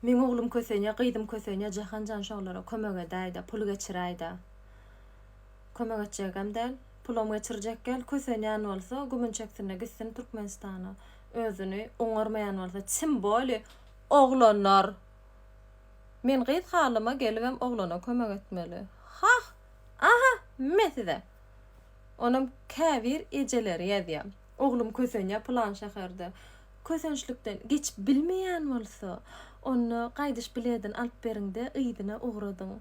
Men oglum kösenýär, gyýdym kösenýär jahanjan şoňlara kömek edäýdi, pul geçiräýdi. Kömek etjegem del, pulum geçirjek gel, kösenýän bolsa gümünçeksine gitsin Türkmenistana. Özüni oňarmaýan bolsa çim boli oglanlar. Men gyýt halyma gelibem oglana kömek etmeli. Aha, mesele. Onum käbir ejeleri ýazýar. Oglum kösenýär plan şäherde. Kösençlikden geç bilmeýän bolsa, onu gaýdyş biledin alyp beriňde ýydyna ugradyň.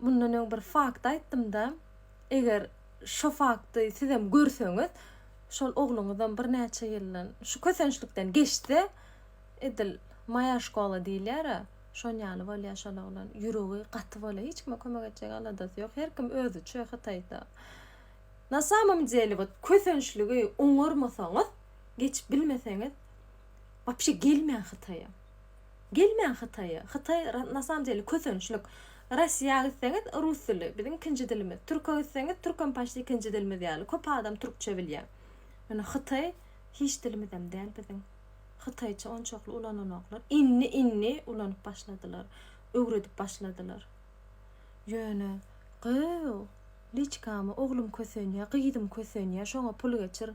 Bundan öň bir fakt aýtdym-da, eger şo fakty sizem görseňiz, şol ogluňyzdan bir näçe ýyldan şu kösençlikden geçdi, edil maya şkola diýler, şonýaly bolýar şol oglan, ýüregi gaty bolýar, hiç kime kömek etjek aladasy ýok, her kim özü çöhe taýda. Nasamam jeli bu kösençligi oňarmasaňyz, geç bilmeseňiz, wapşe gelmeýän Hytaýa. Gelmeýän Hytaýa. Hytaý nasam jeli kösençlik. Russiýa gitseňiz rus dili, bizim ikinji dilimiz. Türkiýe gitseňiz türkmen paşdy ikinji dilimiz ýaly. Köp adam türkçe bilýär. Ýani Hytaý hiç dilimiz hem däl bizim. Hytaýça onçokly ulananoklar inni ulanyp başladylar. Öwredip başladylar. Ýöne, gyw, liçkamy oglum kösenýär, gyýdym kösenýär, şoňa pul geçir.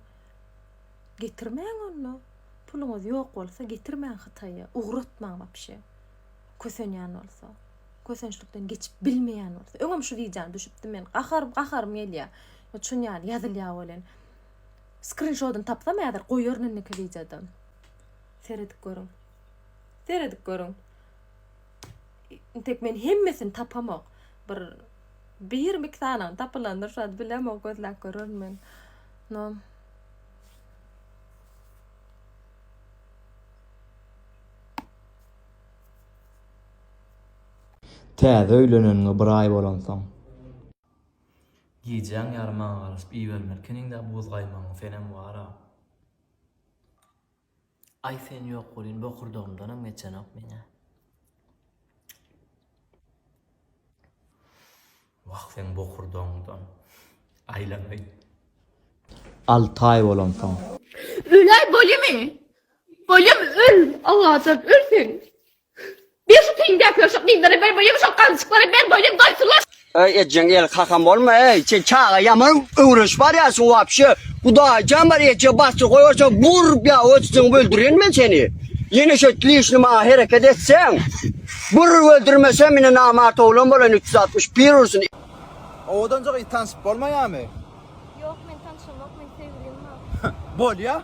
Getirmeň onu. Puluňyz ýok bolsa getirmeň Hytaýa. Ugratmaň wapşe. Kösenýän bolsa. Kösençlikden geçip bilmeýän bolsa. Öňem şu wijan düşüpdim men. Gaharym gelýär. Şonýaly ýazylýar bolen. Screenshot'un tapsam ýadyr goýýar nenneki wijadan. Seredip görüň. Seredip görüň. Tek men hemmesini tapamak. Bir miktardan tapılandır şad bilemok gözlek görürmen. No. Täze öýlenenine bir aý bolansaň. Giýjäň ýarmaňa garaşyp iýbermer. Kiniňde buzgaýmaň fenem bara. Ay sen ýok bolyn bokurdygymdanam geçenok mene. Waq sen bokurdygymdan aýlanaý. 6 aý bolansaň. Öler bolimi. Bolim öl. Allah'tan ölsün. Bir şu tüyünde yapıyorsak dinleri ben bolim şu kansıkları ben bolim doysunlar. Cengiz kakam olma çağa yaman uğraş var ya su vapşı bu da camar ya bastı koyarsa vur ya ötsün öldürün ben seni. Yine şu lişnime hareket etsen vur öldürmesen mine namart oğlum olan 361 olsun. Odan sonra tansıp bolmaýarmy? Yok, men tanışmak, men sevgilim var. Bol ya.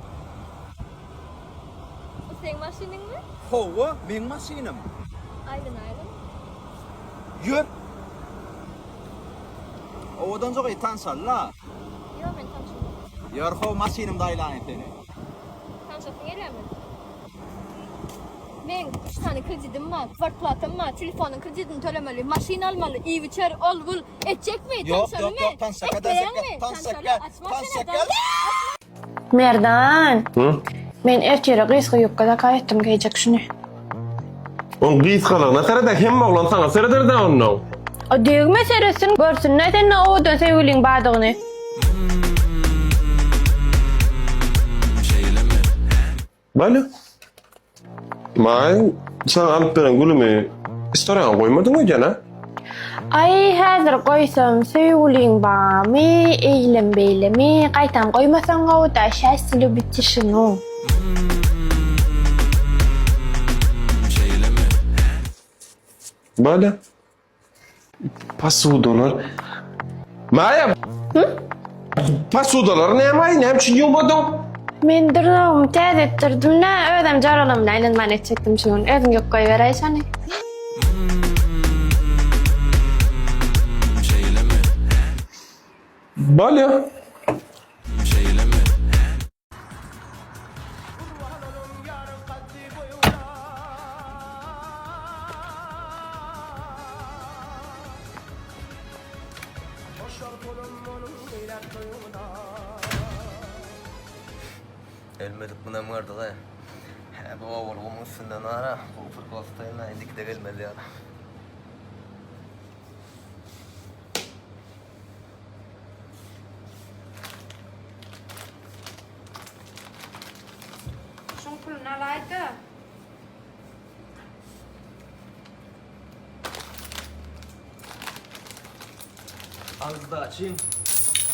Bu seň maşynyň mı? Howa, meň maşynam. Aylyn. Ýür. Odan sonra tansalla. Yok, men tanışmak. Ýör ho maşynamda aýlan etdi. Tanışasın gelýärmi? Men 3 tane kreditim var, kvartplatam var, telefonun kreditini tölemeli, maşyna almaly, iýi biçer, ol bul etjekmi? Yok, tansaka. Merdan. Men erkere gysga ýokda kaýtdym geýjek şuny. On gysgalygyna seredek hem oglan saňa serederden onu. O diýig meselesini görsünler sen odan sevgiliň bardygyny. Bale. May, sen alıp beren gülümi istoriýaňa goýmadyň jana? Ay häzir goýsam sevgiliň barmy, eýlem beýlemi, gaýtan goýmasaň gowda şäsli bitişiň o. Bale. Pasudolar. Maya. Pasudolar näme? Näme üçin ýumadyň? Men durumum täze etdirdim da özüm jaralymdan aýlanman etjekdim şuň. Özüm ýok goýberäýin şany. Bale. Elmedik buna mırdı da. Bu oğlumun üstünden ara. Kufur kostayına indik de gelmedi ya. Şoň pulunu alaýdy. Az da açayım.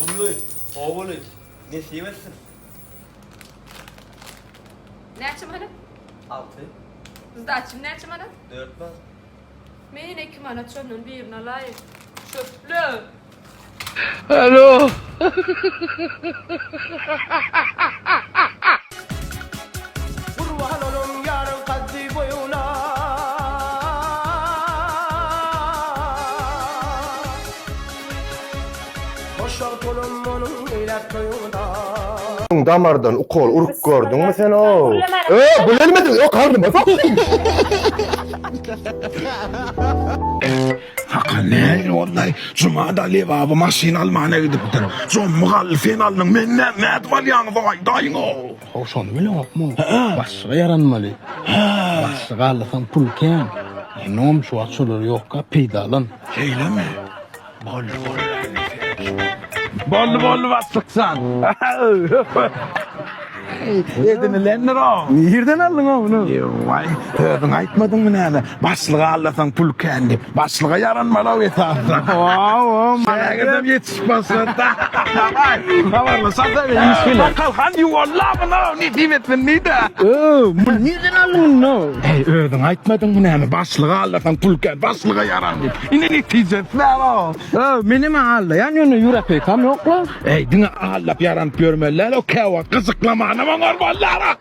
Bunlu, oğulu, ne seversin? Näçe manat? 6, Bizde açım näçe manat? 4 var. Men 2 manat şonun birini alayım. Şöplü. Kurban olun yarın kaddi boyuna. Hoşal kolum onun iler toyunda. Damardan ukol uruk gördün mü sen o? Bulemedin yok karnıma. Hakan ne vallahi Cuma'da levabı maşin almana gidip bitir. Son muhallifin alın men ne var yani vay dayın o. O şonu bile yok mu? Başlığa yaranmalı. Başlığa alısan pulken. Enom şu açılır yok ka peydalan. Öyle mi? Bol bastıksan. Edinilenler o. Nereden aldın o bunu? Vay, ödün aytmadın mı nene? Başlığa alısan pulken dip. Başlığa yaranmalı o etrafta. Şagirdem yetişmesin. Vay, havarlı satayım. İşkile. Kalkan yuvarla mı ne diyemetin neydi? Nereden aldın bunu? Hey ödün aytmadın mı nene? Başlığa alısan pulken, başlığa yaran dip. İne neticesi ne o? Benim ağırlayan yönü yürek peykam yok lan. Hey dine ağırlap yaran görmeler o kevat kızıklamağına bana ormanlara.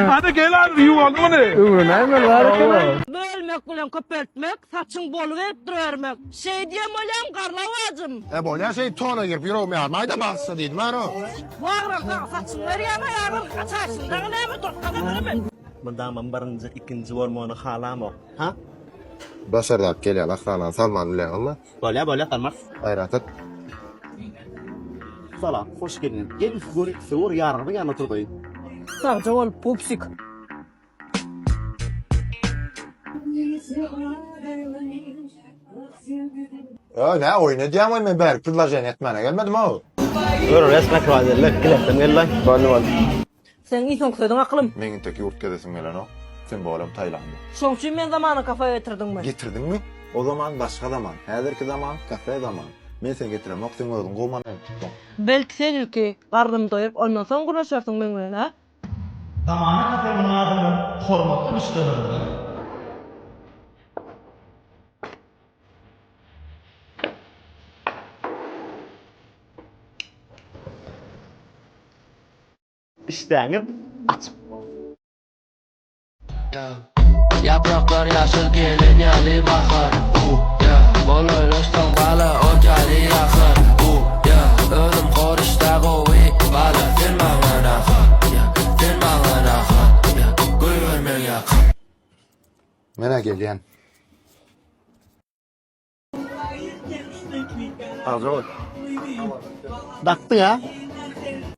Hadi gel abi yuvaldı mı ne? Öğrenme var ki. Bölmek bilen köpertmek, saçın bolu hep durarmak. Şey diyem olayım karlavacım. Böyle şey tuğla girip yürüyorum ya. Mayda bassa değil mi o? Bağırırsan saçın veriyeme yarın kaçarsın. Dağına mı tutmadın mı? Bundan birinci, ikinci hormonu halam o. Ha? Başardak gel ya laksanan salman bile ama. Böyle kalmaz. Hayrat et. Sala, hoş geldin. Gel sor yarın bir yana tutayım. Sadece ol pupsik. Ya ne oynayacağım ben berk kızlacan etmene gelmedim o. Dur resmek vazellik kiletim gel lan. Sen iyi sonuçladın aklım. Menin tek yurt gedesim gelen o. Sen bu oğlum Tayland'da. Sonuçta ben zamanı kafaya getirdin mi? Getirdin mi? O zaman başka zaman. Hazırki zaman kafe zaman. Ben seni getirem. Yok sen oldun. Kovman Belki sen ülke karnım doyup ondan sonra konuşarsın benimle ha? Zamanı kafe bunun adını hormatlı üstünüm. İştenir. Aç. Yapraklar yaşıl gelin yali bakar. Bol oynaştan bala o cari yakar. Ölüm koruşta kovi bala firmanın akar. Firmanın akar. Gülvermen yakar. Mene geliyen. Hazır ol. Daktı ya.